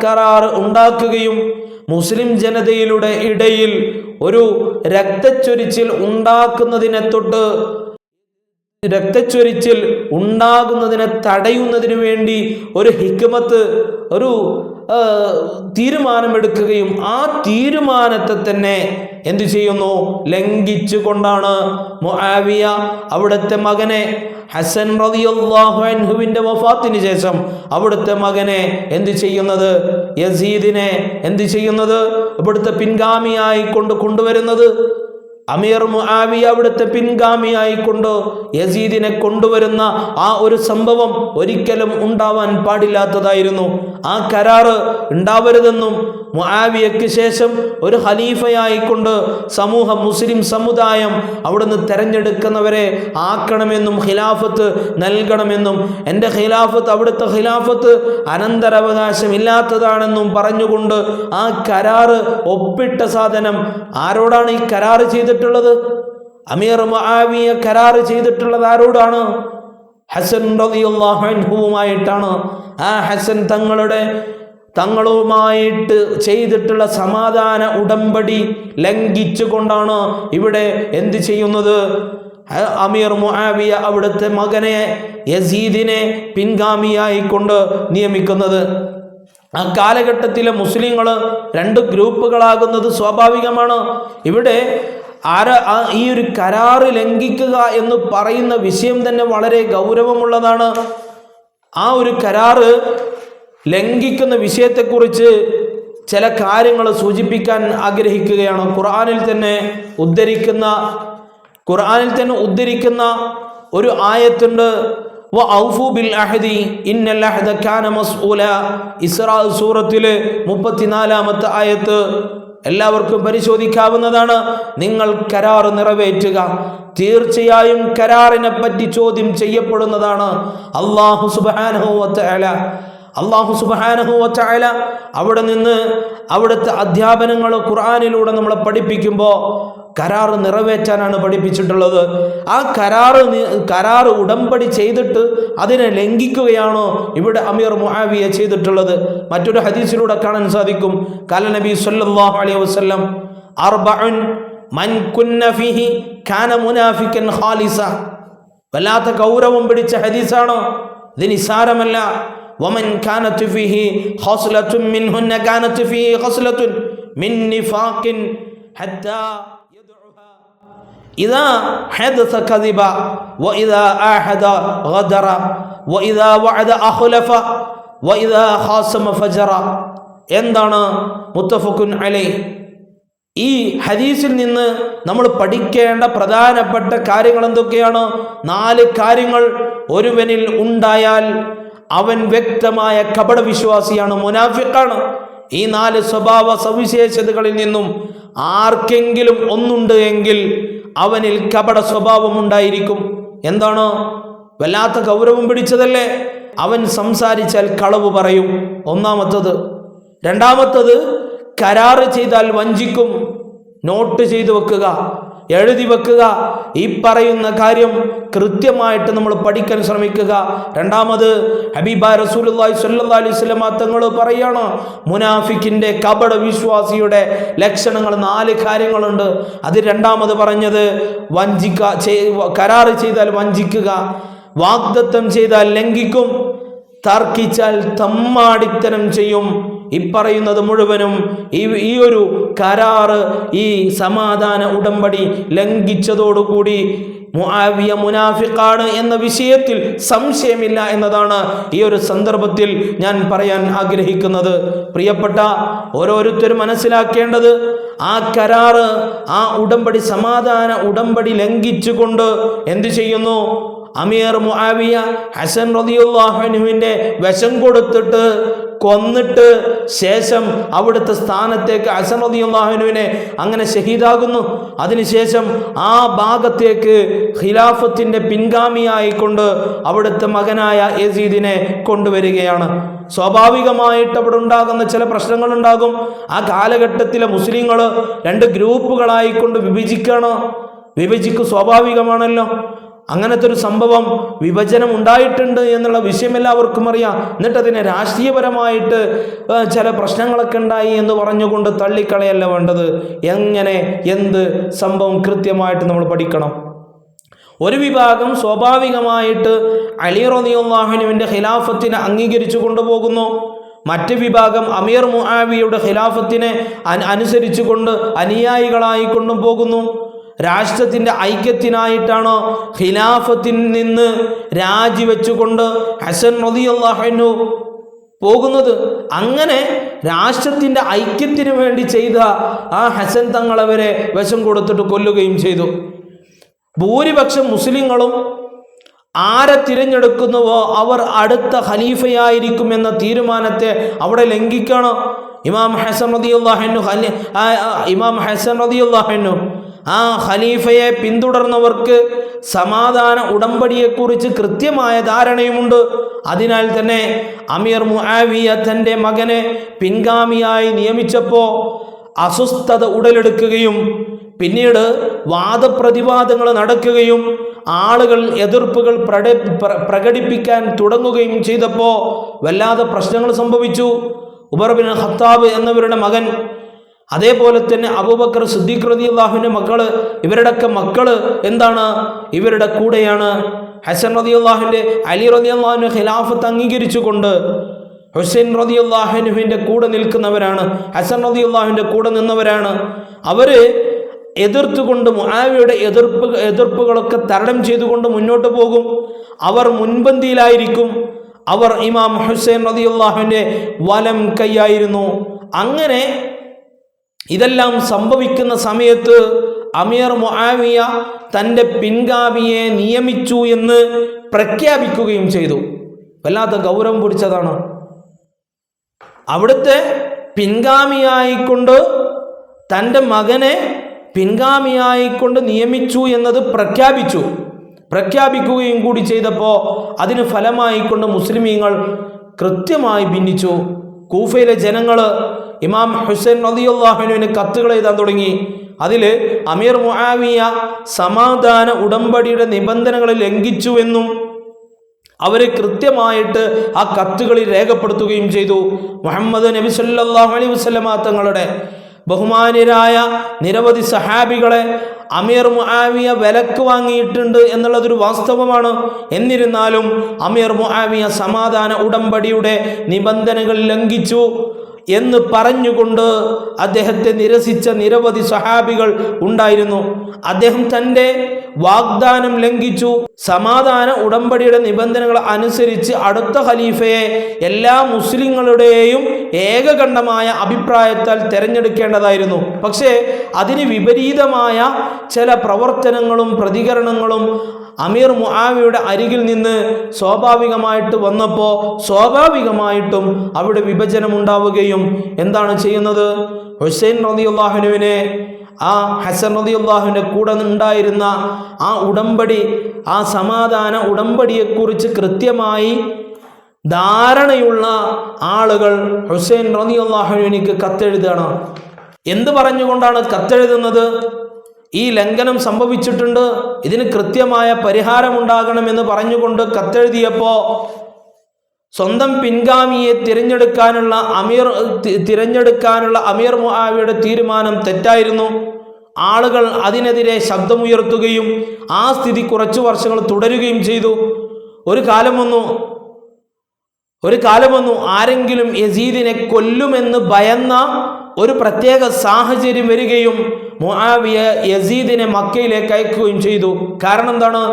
കരാർ ഉണ്ടാക്കുകയും മുസ്ലിം ജനതയുടെ ഇടയിൽ ഒരു രക്തച്ചൊരിച്ചിൽ ഉണ്ടാകുന്നതിനെ തടയുന്നതിന് വേണ്ടി ഒരു ഹിക്മത്ത്, ഒരു തീരുമാനമെടുക്കുകയും ആ തീരുമാനത്തെ തന്നെ എന്തു ചെയ്യുന്നു? ലംഘിച്ചുകൊണ്ടാണ് മുആവിയ അവിടുത്തെ മകനെ ഹസൻ റളിയല്ലാഹു അൻഹുവിൻ്റെ വഫാത്തിന് ശേഷം അവിടുത്തെ മകനെ എന്ത് ചെയ്യുന്നത്? യസീദിനെ എന്ത് ചെയ്യുന്നത്? ഇവിടുത്തെ പിൻഗാമിയായി കൊണ്ടുവരുന്നത്. അമീർ മുആവിയ അവിടുത്തെ പിൻഗാമിയായിക്കൊണ്ട് യസീദിനെ കൊണ്ടുവരുന്ന ആ ഒരു സംഭവം ഒരിക്കലും ഉണ്ടാവാൻ പാടില്ലാത്തതായിരുന്നു. ആ കരാറ് ഉണ്ടാവരുതെന്നും മുആവിയയ്ക്ക് ശേഷം ഒരു ഖലീഫയായിക്കൊണ്ട് മുസ്ലിം സമുദായം അവിടുന്ന് തെരഞ്ഞെടുക്കുന്നവരെ ആക്കണമെന്നും ഖിലാഫത്ത് നൽകണമെന്നും എൻ്റെ ഖിലാഫത്ത് അവിടുത്തെ ഖിലാഫത്ത് അനന്തരാവകാശമില്ലാത്തതാണെന്നും പറഞ്ഞുകൊണ്ട് ആ കരാറ് ഒപ്പിട്ട സാധനം ആരോടാണ് ഈ കരാറ് ചെയ്തിട്ടുള്ളത്? അമീർ മുആവിയ കരാറ് ചെയ്തിട്ടുള്ളത് ആരോടാണ്? ഹസൻ റളിയല്ലാഹു അൻഹുവുമായിട്ടാണ്. ആ ഹസൻ തങ്ങളുമായിട്ട് ചെയ്തിട്ടുള്ള സമാധാന ഉടമ്പടി ലംഘിച്ചുകൊണ്ടാണ് ഇവിടെ എന്ത് ചെയ്യുന്നത്? അമീർ മുആവിയ അവിടുത്തെ മകനെ യസീദിനെ പിൻഗാമിയായിക്കൊണ്ട് നിയമിക്കുന്നത്. ആ കാലഘട്ടത്തിലെ മുസ്ലിങ്ങൾ രണ്ട് ഗ്രൂപ്പുകളാകുന്നത് സ്വാഭാവികമാണ്. ഇവിടെ ഈ ഒരു കരാറ് ലംഘിക്കുക എന്ന് പറയുന്ന വിഷയം തന്നെ വളരെ ഗൗരവമുള്ളതാണ്. ആ ഒരു കരാറ് ലംഘിക്കുന്ന വിഷയത്തെക്കുറിച്ച് ചില കാര്യങ്ങൾ സൂചിപ്പിക്കാൻ ആഗ്രഹിക്കുകയാണ്. ഖുർആനിൽ തന്നെ ഉദ്ധരിക്കുന്ന ഒരു ആയത്തുണ്ട്. വഔഫു ബിൽ അഹദി ഇന്നൽ അഹദ കാന മസ്ഊല. ഇസ്രാ സൂറത്തിലെ 34-ാമത്തെ ആയത്ത് എല്ലാവർക്കും പരിശോധിക്കാവുന്നതാണ്. നിങ്ങൾ കരാർ നിറവേറ്റുക, തീർച്ചയായും കരാറിനെ പറ്റി ചോദ്യം ചെയ്യപ്പെടുന്നതാണ്. അല്ലാഹു സുബ്ഹാനഹു വ തആല അല്ലാഹു സുബ്ഹാനഹു വ തആല അവിടെ നിന്ന് അവിടുത്തെ അധ്യാപനങ്ങൾ ഖുർആനിലൂടെ നമ്മളെ പഠിപ്പിക്കുമ്പോൾ കരാറ് നിറവേറ്റാനാണ് പഠിപ്പിച്ചിട്ടുള്ളത്. ആ കരാറ് ഉടമ്പടി ചെയ്തിട്ട് അതിനെ ലംഘിക്കുകയാണോ ഇവിടെ അമീർ മുആവിയ ചെയ്തിട്ടുള്ളത്? മറ്റൊരു ഹദീസിലൂടെ കാണാൻ സാധിക്കും, ഖാല നബി സല്ലല്ലാഹു അലൈഹി വസല്ലം അർബഉൻ മൻ കുന്ന ഫീഹി കാന മുനാഫിഖൻ ഖാലിസ. വല്ലാത്ത ഗൗരവം പിടിച്ച ഹദീസാണോ? ഇത് നിസാരമല്ല. വമൻ കാനത് ഫീഹി ഖസ്ലത്തുൻ മിൻഹുന്ന കാനത് ഫീഹി ഖസ്ലത്തുൻ മിൻ നിഫാഖിൻ ഹത്താ യദ്ഉഹാ ഇദാ ഹദസ കദിബ വഇദാ ആഹദ ഗദറ വഇദാ വഅദ അഖ്ലഫ വഇദാ ഖാസമ ഫജറ. എന്താണ് മുത്തഫഖുൻ അലൈഹി? ഈ ഹദീസിൽ നിന്ന് നമ്മൾ പഠിക്കേണ്ട പ്രധാനപ്പെട്ട കാര്യങ്ങൾ എന്തൊക്കെയാണ്? 4 കാര്യങ്ങൾ ഒരുവനിൽ ഉണ്ടായാൽ അവൻ വ്യക്തമായ കപടവിശ്വാസിയാണ്, മുനാഫിഖാണ്. ഈ 4 സ്വഭാവ സവിശേഷതകളിൽ നിന്നും ആർക്കെങ്കിലും ഒന്നുണ്ട് എങ്കിൽ അവനിൽ കപട സ്വഭാവം ഉണ്ടായിരിക്കും. എന്താണ്? വല്ലാത്ത ഗൗരവം പിടിച്ചതല്ലേ. അവൻ സംസാരിച്ചാൽ കളവ് പറയും, ഒന്നാമത്തത്. രണ്ടാമത്തത്, കരാറ് ചെയ്താൽ വഞ്ചിക്കും. നോട്ട് ചെയ്തു വെക്കുക, എഴുതി വെക്കുക. ഈ പറയുന്ന കാര്യം കൃത്യമായിട്ട് നമ്മൾ പഠിക്കാൻ ശ്രമിക്കുക. രണ്ടാമത്, ഹബീബായ റസൂലുള്ളാഹി സ്വല്ലല്ലാഹു അലൈഹി വസല്ലം തങ്ങൾ പറയാണ്, മുനാഫിക്കിന്റെ കപട വിശ്വാസിയുടെ ലക്ഷണങ്ങൾ 4 കാര്യങ്ങളുണ്ട്. അത് രണ്ടാമത് പറഞ്ഞത് കരാറ് ചെയ്താൽ വഞ്ചിക്കുക, വാഗ്ദത്തം ചെയ്താൽ ലംഘിക്കും, തർക്കിച്ചാൽ തമ്മാടിത്തരം ചെയ്യും. ഇപ്പറയുന്നത് മുഴുവനും ഈ ഒരു കരാറ്, ഈ സമാധാന ഉടമ്പടി ലംഘിച്ചതോടുകൂടി മുആവിയ മുനാഫിഖാണ് എന്ന വിഷയത്തിൽ സംശയമില്ല എന്നതാണ് ഈ ഒരു സന്ദർഭത്തിൽ ഞാൻ പറയാൻ ആഗ്രഹിക്കുന്നത്. പ്രിയപ്പെട്ട ഓരോരുത്തരും മനസ്സിലാക്കേണ്ടത്, ആ കരാറ്, ആ ഉടമ്പടി, സമാധാന ഉടമ്പടി ലംഘിച്ചുകൊണ്ട് എന്ത് ചെയ്യുന്നു? അമീർ മുആവിയ ഹസൻ റളിയല്ലാഹു അൻഹുവിന്റെ വിഷം കൊടുത്തിട്ട് കൊന്നിട്ട് ശേഷം അവിടുത്തെ സ്ഥാനത്തേക്ക് ഹസൻ റളിയല്ലാഹു അൻഹുവിനെ അങ്ങനെ ഷഹീദാകുന്നു. അതിനുശേഷം ആ ഭാഗത്തേക്ക് ഖിലാഫത്തിന്റെ പിൻഗാമിയായിക്കൊണ്ട് അവിടുത്തെ മകനായ യസീദിനെ കൊണ്ടുവരികയാണ്. സ്വാഭാവികമായിട്ട് അവിടെ ഉണ്ടാകുന്ന ചില പ്രശ്നങ്ങൾ ഉണ്ടാകും. ആ കാലഘട്ടത്തിലെ മുസ്ലിങ്ങൾ 2 ഗ്രൂപ്പുകളായിക്കൊണ്ട് വിഭജിക്കും, സ്വാഭാവികമാണല്ലോ. അങ്ങനത്തെ ഒരു സംഭവം, വിഭജനം ഉണ്ടായിട്ടുണ്ട് എന്നുള്ള വിഷയം എല്ലാവർക്കും അറിയാം. എന്നിട്ട് അതിനെ രാഷ്ട്രീയപരമായിട്ട് ചില പ്രശ്നങ്ങളൊക്കെ ഉണ്ടായി എന്ന് പറഞ്ഞുകൊണ്ട് തള്ളിക്കളയല്ല വേണ്ടത്. എങ്ങനെ എന്ത് സംഭവം കൃത്യമായിട്ട് നമ്മൾ പഠിക്കണം. ഒരു വിഭാഗം സ്വാഭാവികമായിട്ട് അലി റളിയല്ലാഹു അൻഹുവിന്റെ ഖിലാഫത്തിനെ അംഗീകരിച്ചു കൊണ്ടുപോകുന്നു. മറ്റു വിഭാഗം അമീർ മുആവിയയുടെ ഖിലാഫത്തിനെ അനുസരിച്ചുകൊണ്ട് അനുയായികളായി കൊണ്ടുപോകുന്നു. രാഷ്ട്രത്തിന്റെ ഐക്യത്തിനായിട്ടാണോ ഖിലാഫത്തിൽ നിന്ന് രാജിവെച്ചുകൊണ്ട് ഹസൻ റളിയല്ലാഹു അൻഹു പോകുന്നത്? അങ്ങനെ രാഷ്ട്രത്തിന്റെ ഐക്യത്തിന് വേണ്ടി ചെയ്ത ആ ഹസൻ തങ്ങളവരെ വിഷം കൊടുത്തിട്ട് കൊല്ലുകയും ചെയ്തു. ഭൂരിപക്ഷം മുസ്ലിങ്ങളും ആരെ തിരഞ്ഞെടുക്കുന്നുവോ അവർ അടുത്ത ഖലീഫയായിരിക്കുമെന്ന തീരുമാനത്തെ അവിടെ ലംഘിക്കണം. ഇമാം ഹസൻ റളിയല്ലാഹു അൻഹു ആ ഖലീഫയെ പിന്തുടർന്നവർക്ക് സമാധാന ഉടമ്പടിയെക്കുറിച്ച് കൃത്യമായ ധാരണയുമുണ്ട്. അതിനാൽ തന്നെ അമീർ മുആവിയ തൻ്റെ മകനെ പിൻഗാമിയായി നിയമിച്ചപ്പോൾ അസ്വസ്ഥത ഉടലെടുക്കുകയും പിന്നീട് വാദപ്രതിവാദങ്ങൾ നടക്കുകയും ആളുകൾ എതിർപ്പുകൾ പ്രകടിപ്പിക്കാൻ തുടങ്ങുകയും ചെയ്തപ്പോൾ വല്ലാതെ പ്രശ്നങ്ങൾ സംഭവിച്ചു. ഉമർ ബിൻ ഖത്താബ് എന്നവരുടെ മകൻ, അതേപോലെ തന്നെ അബൂബക്കർ സിദ്ദീഖ് റളിയല്ലാഹുവിന്റെ മക്കള്, ഇവരുടെയൊക്കെ മക്കള് എന്താണ്? ഇവരുടെ കൂടെയാണ്. ഹസൻ റളിയല്ലാഹുവിന്റെ അലി റളിയല്ലാഹുവിന്റെ ഖിലാഫത്ത് അംഗീകരിച്ചുകൊണ്ട് ഹുസൈൻ റളിയല്ലാഹുവിന്റെ കൂടെ നിൽക്കുന്നവരാണ്, ഹസൻ റളിയല്ലാഹുവിന്റെ കൂടെ നിന്നവരാണ്. അവര് എതിർത്തുകൊണ്ട് മുആവിയയുടെ എതിർപ്പുകളൊക്കെ തരണം ചെയ്തുകൊണ്ട് മുന്നോട്ട് പോകും. അവർ മുൻപന്തിയിലായിരിക്കും. അവർ ഇമാം ഹുസൈൻ റളിയല്ലാഹുവിന്റെ വലം കൈയായിരുന്നു. അങ്ങനെ ഇതെല്ലാം സംഭവിക്കുന്ന സമയത്ത് അമീർ മുആവിയ തൻ്റെ പിൻഗാമിയെ നിയമിച്ചു എന്ന് പ്രഖ്യാപിക്കുകയും ചെയ്തു. വല്ലാത്ത ഗൗരവം പിടിച്ചതാണ്. അവിടുത്തെ പിൻഗാമിയായിക്കൊണ്ട് തൻ്റെ മകനെ പിൻഗാമിയായിക്കൊണ്ട് നിയമിച്ചു എന്നത് പ്രഖ്യാപിക്കുകയും കൂടി ചെയ്തപ്പോൾ അതിന് ഫലമായിക്കൊണ്ട് മുസ്ലിമീങ്ങൾ കൃത്യമായി ഭിന്നിച്ചു. കൂഫയിലെ ജനങ്ങൾ ഇമാം ഹുസൈൻ റളിയല്ലാഹു അൻഹുവിന് കത്തുകൾ എഴുതാൻ തുടങ്ങി. അതിൽ അമീർ മുആവിയ സമാധാന ഉടമ്പടിയുടെ നിബന്ധനകൾ ലംഘിച്ചുവെന്നും അവർ കൃത്യമായിട്ട് ആ കത്തുകളിൽ രേഖപ്പെടുത്തുകയും ചെയ്തു. മുഹമ്മദ് നബി സല്ലല്ലാഹു അലൈഹി വസല്ലമ തങ്ങളുടെ ബഹുമാന്യരായ നിരവധി സഹാബികളെ അമീർ മുആവിയ വിലക്ക് വാങ്ങിയിട്ടുണ്ട് എന്നുള്ളതൊരു വാസ്തവമാണ്. എന്നിരുന്നാലും അമീർ മുആവിയ സമാധാന ഉടമ്പടിയുടെ നിബന്ധനകൾ ലംഘിച്ചു എന്ന് പറഞ്ഞുകൊണ്ട് അദ്ദേഹത്തെ നിരസിച്ച നിരവധി സഹാബികൾ ഉണ്ടായിരുന്നു. അദ്ദേഹം തൻ്റെ വാഗ്ദാനം ലംഘിച്ചു. സമാധാന ഉടമ്പടിയുടെ നിബന്ധനകൾ അനുസരിച്ച് അടുത്ത ഖലീഫയെ എല്ലാ മുസ്ലിങ്ങളുടെയും ഏകകണ്ഠമായ അഭിപ്രായത്താൽ തിരഞ്ഞെടുക്കേണ്ടതായിരുന്നു. പക്ഷേ അതിന് വിപരീതമായ ചില പ്രവർത്തനങ്ങളും പ്രതികരണങ്ങളും അമീർ മുആവിയുടെ അരികിൽ നിന്ന് സ്വാഭാവികമായിട്ട് വന്നപ്പോൾ സ്വാഭാവികമായിട്ടും അവിടെ വിഭജനമുണ്ടാവുകയും എന്താണ് ചെയ്യുന്നത്? ഹുസൈൻ റളിയല്ലാഹു അൻഹുവിനെ ആ ഹസൻ റളിയല്ലാഹുവിൻ്റെ കൂടെ ഉണ്ടായിരുന്ന ആ ഉടമ്പടി, ആ സമാധാന ഉടമ്പടിയെക്കുറിച്ച് കൃത്യമായി ധാരണയുള്ള ആളുകൾ ഹുസൈൻ റളിയല്ലാഹു അൻഹുവിന് കത്തെഴുതുകയാണ്. എന്ത് പറഞ്ഞുകൊണ്ടാണ് കത്തെഴുതുന്നത്? ഈ ലംഘനം സംഭവിച്ചിട്ടുണ്ട്, ഇതിന് കൃത്യമായ പരിഹാരമുണ്ടാകണമെന്ന് പറഞ്ഞുകൊണ്ട് കത്തെഴുതിയപ്പോൾ സ്വന്തം പിൻഗാമിയെ തിരഞ്ഞെടുക്കാനുള്ള അമീർ മുആവിയുടെ തീരുമാനം തെറ്റായിരുന്നു. ആളുകൾ അതിനെതിരെ ശബ്ദമുയർത്തുകയും ആ സ്ഥിതി കുറച്ചു വർഷങ്ങൾ തുടരുകയും ചെയ്തു. ഒരു കാലം വന്നു ആരെങ്കിലും യസീദിനെ കൊല്ലുമെന്ന് ഭയന്ന ഒരു പ്രത്യേക സാഹചര്യം വരികയും മുആവിയ യസീദിനെ മക്കയിലേക്ക് അയക്കുകയും ചെയ്തു. കാരണം എന്താണ്?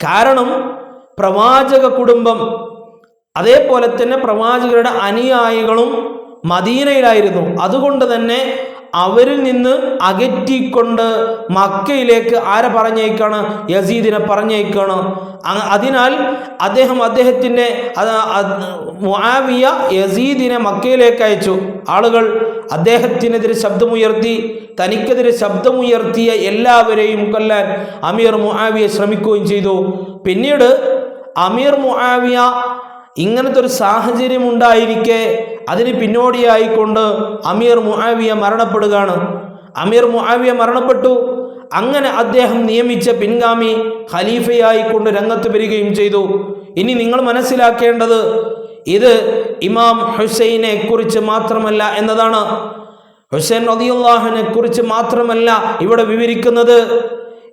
കാരണം പ്രവാചക കുടുംബം അതേപോലെ തന്നെ പ്രവാചകരുടെ അനുയായികളും മദീനയിലായിരുന്നു. അതുകൊണ്ട് തന്നെ അവരിൽ നിന്ന് അകറ്റിക്കൊണ്ട് മക്കയിലേക്ക് ആരെ പറഞ്ഞേക്കാണ്? യസീദിനെ പറഞ്ഞേക്കാണ്. അതിനാൽ അദ്ദേഹത്തിൻ്റെ മുആവിയ യസീദിനെ മക്കയിലേക്ക് അയച്ചു. ആളുകൾ അദ്ദേഹത്തിനെതിരെ ശബ്ദമുയർത്തി. തനിക്കെതിരെ ശബ്ദമുയർത്തിയ എല്ലാവരെയും കൊല്ലാൻ അമീർ മുആവിയ ശ്രമിക്കുകയും ചെയ്തു. പിന്നീട് അമീർ മുആവിയ ഇങ്ങനത്തെ ഒരു സാഹചര്യം ഉണ്ടായിരിക്കെ അതിന് പിന്നോടിയായിക്കൊണ്ട് അമീർ മുആവിയ മരണപ്പെടുകയാണ്. അമീർ മുആവിയ മരണപ്പെട്ടു. അങ്ങനെ അദ്ദേഹം നിയമിച്ച പിൻഗാമി ഖലീഫയായിക്കൊണ്ട് രംഗത്ത് വരികയും ചെയ്തു. ഇനി നിങ്ങൾ മനസ്സിലാക്കേണ്ടത് ഇത് ഇമാം ഹുസൈനെ കുറിച്ച് മാത്രമല്ല എന്നതാണ്. ഹുസൈൻ റളിയല്ലാഹുവിനെ കുറിച്ച് മാത്രമല്ല ഇവിടെ വിവരിക്കുന്നത്.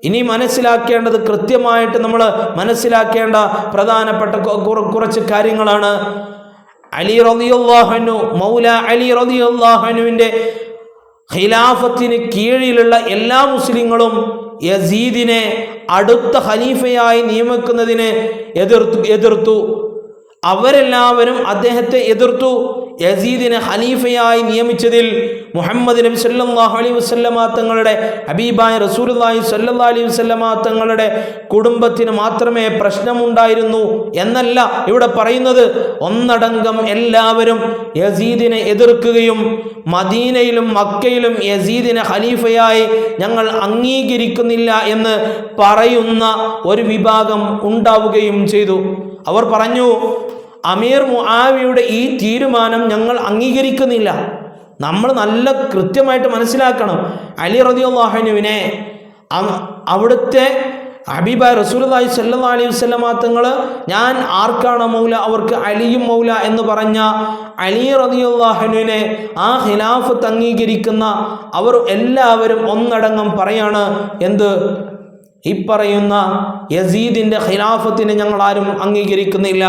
ഇനി മനസ്സിലാക്കേണ്ടത്, കൃത്യമായിട്ട് നമ്മൾ മനസ്സിലാക്കേണ്ട പ്രധാനപ്പെട്ട കുറച്ച് കാര്യങ്ങളാണ്. അലി റളിയല്ലാഹു അൻഹു, മൗല അലി റളിയല്ലാഹു അൻഹുവിൻ്റെ ഖിലാഫത്തിന് കീഴിലുള്ള എല്ലാ മുസ്ലിങ്ങളും യസീദിനെ അടുത്ത ഖലീഫയായി നിയമിക്കുന്നതിനെ എതിർത്തു. അവരെല്ലാവരും അദ്ദേഹത്തെ എതിർത്തു. യസീദിനെ ഖലീഫയായി നിയമിച്ചതിൽ മുഹമ്മദ് നബി സല്ലല്ലാഹു അലൈഹി വസല്ലമ തങ്ങളുടെ ഹബീബായ റസൂലുള്ളാഹി സല്ലല്ലാഹു അലൈഹി വസല്ലമ തങ്ങളുടെ കുടുംബത്തിന് മാത്രമേ പ്രശ്നമുണ്ടായിരുന്നു എന്നല്ല ഇവിടെ പറയുന്നത്. ഒന്നടങ്കം എല്ലാവരും യസീദിനെ എതിർക്കുകയും മദീനയിലും മക്കയിലും യസീദിനെ ഖലീഫയായി ഞങ്ങൾ അംഗീകരിക്കുന്നില്ല എന്ന് പറയുന്ന ഒരു വിഭാഗം ഉണ്ടാവുകയും ചെയ്തു. അവർ പറഞ്ഞു, അമീർ മുആവിയുടെ ഈ തീരുമാനം ഞങ്ങൾ അംഗീകരിക്കുന്നില്ല. നമ്മൾ നല്ല കൃത്യമായിട്ട് മനസ്സിലാക്കണം. അലി റളിയല്ലാഹു അൻഹുവിനെ അവിടുത്തെ ഹബീബായ റസൂലുള്ളാഹി സ്വല്ലല്ലാഹു അലൈഹി വസല്ലമ തങ്ങൾ ഞാൻ ആർക്കാണ് മൗല അവർക്ക് അലിയും മൗല എന്ന് പറഞ്ഞ അലി റളിയല്ലാഹു അൻഹുവിനെ ആ ഖിലാഫത്ത് അംഗീകരിക്കുന്ന അവർ എല്ലാവരും ഒന്നടങ്കം പറയാണ് എന്ത്? ഈ പറയുന്ന യസീദിൻ്റെ ഖിലാഫത്തിനെ ഞങ്ങൾ ആരും അംഗീകരിക്കുന്നില്ല.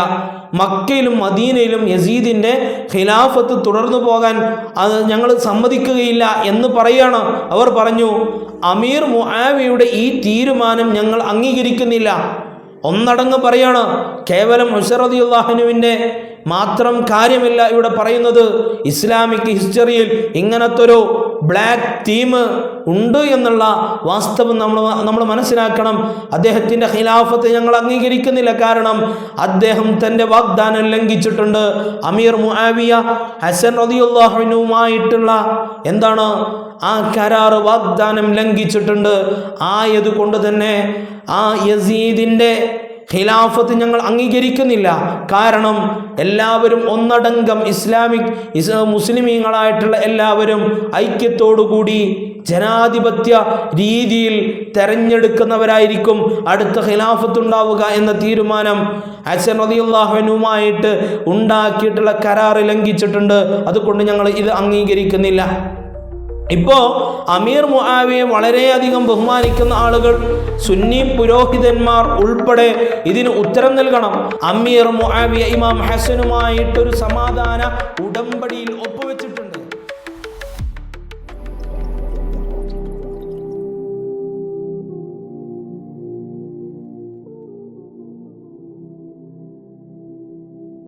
മക്കയിലും മദീനയിലും യസീദിൻ്റെ ഖിലാഫത്ത് തുടർന്നു പോകാൻ അത് ഞങ്ങൾ സമ്മതിക്കുകയില്ല എന്ന് പറയുകയാണ്. അവർ പറഞ്ഞു, അമീർ മുആവിയുടെ ഈ തീരുമാനം ഞങ്ങൾ അംഗീകരിക്കുന്നില്ല. ഒന്നടങ്കം പറയാണ്. കേവലം ഉമർ റളിയല്ലാഹു അൻഹുവിൻ്റെ മാത്രം കാര്യമില്ല ഇവിടെ പറയുന്നത്. ഇസ്ലാമിക് ഹിസ്റ്ററിയിൽ ഇങ്ങനത്തെ ഒരു ബ്ലാക്ക് തീം ഉണ്ട് എന്നുള്ള വാസ്തവം നമ്മൾ മനസ്സിലാക്കണം. അദ്ദേഹത്തിൻ്റെ ഖിലാഫത്ത് ഞങ്ങൾ അംഗീകരിക്കുന്നില്ല. കാരണം അദ്ദേഹം തൻ്റെ വാഗ്ദാനം ലംഘിച്ചിട്ടുണ്ട്. അമീർ മുആവിയ ഹസൻ റളിയല്ലാഹു അൻഹുമായിട്ടുള്ള എന്താണ് ആ കരാറ് വാഗ്ദാനം ലംഘിച്ചിട്ടുണ്ട്. ആയതുകൊണ്ട് തന്നെ ആ യസീദിൻ്റെ ഖിലാഫത്ത് ഞങ്ങൾ അംഗീകരിക്കുന്നില്ല. കാരണം എല്ലാവരും ഒന്നടങ്കം മുസ്ലിമീങ്ങളായിട്ടുള്ള എല്ലാവരും ഐക്യത്തോടുകൂടി ജനാധിപത്യ രീതിയിൽ തെരഞ്ഞെടുക്കുന്നവരായിരിക്കും അടുത്ത ഖിലാഫത്ത് ഉണ്ടാവുക എന്ന തീരുമാനം ഹസൻ റളിയല്ലാഹു അൻഹുമായിട്ട് ഉണ്ടാക്കിയിട്ടുള്ള കരാർ ലംഘിച്ചിട്ടുണ്ട്. അതുകൊണ്ട് ഞങ്ങൾ ഇത് അംഗീകരിക്കുന്നില്ല. ഇപ്പോൾ അമീർ മുആവിയെ വളരെയധികം ബഹുമാനിക്കുന്ന ആളുകൾ, സുന്നി പുരോഹിതന്മാർ ഉൾപ്പെടെ ഇതിന് ഉത്തരം നൽകണം. അമീർ മുആവിയ ഇമാം ഹസനുമായിട്ടൊരു സമാധാന ഉടമ്പടിയിൽ